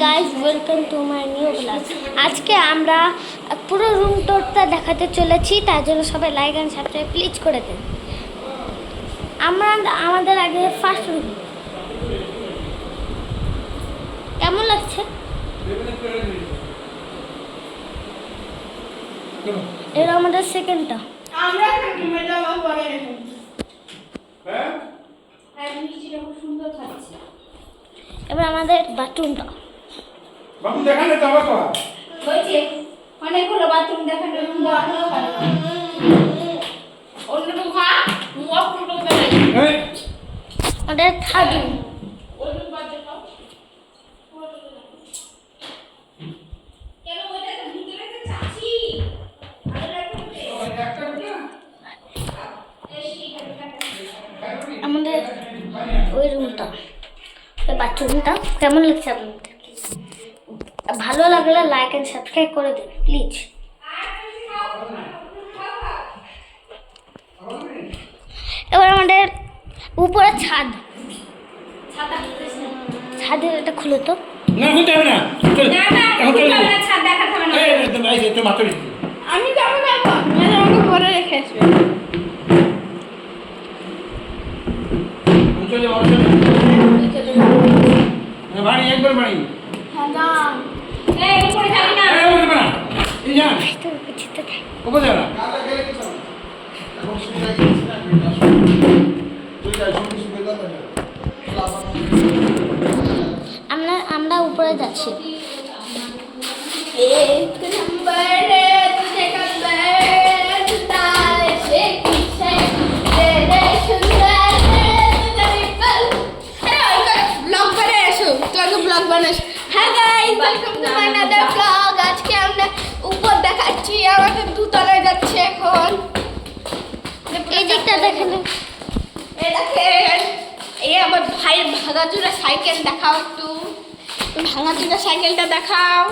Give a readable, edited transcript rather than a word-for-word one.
Guys, welcome to my new blog. আজকে আমরা পুরো রুম টোরটা দেখাতে চলেছি, তার জন্য সবাই লাইক অ্যান্ড সাবস্ক্রাইব প্লিজ করে দেন। আমাদের আগে ফার্স্ট রুম কেমন লাগছে? এটা আমাদের সেকেন্ডটা। এবার আমাদের বাথরুমটা। বাথরুম দেখালে তো আবার করা হয়েছে অনেকগুলো বাথরুম দেখানো অন্যটুকু খা অন্যটুকু দেখাই এই আমাদের থার্ড রুম। আমাদের ওই রুমটা, বাথরুমটা কেমন লাগছে আপনাদের? ভালো লাগলে লাইক অ্যান্ড সাবস্ক্রাইব করে দিন প্লিজ। এবার আমাদের উপরে ছাদ, ছাদের এটা খুলে তো। না হতে হবে না, চল এখন চলে যাই। ছাদ দেখাতে হবে না। এই যে তো মাত্র আমি যাবো না এখন, মেয়ে আমাকে ঘরে রেখে আসবে। চলে যাও, চলে বাড়ি একবার বাড়ি এই উপরে যাবি না। এই ওরে না এই যা তো কিছুতে থাকে। ওপর যা না আমরা উপরে যাচ্ছি। एक नंबर तुझे कंबर तारे से पीछे तेरे सुंदर तुझे रिपल अरे ब्लॉग बने ऐसो तो आगे ब्लॉग बनास hi guys welcome to my another blog. आज के আমরা উপর দেখাচ্ছি, আমাদের দুতলায় যাচ্ছে এখন। এই দিকটা দেখেন, এই দেখেন, এই আমার ভাইয়ের ভাঙাচোরা সাইকেল দেখাও, একটু ভাঙাচোরা সাইকেলটা দেখাও।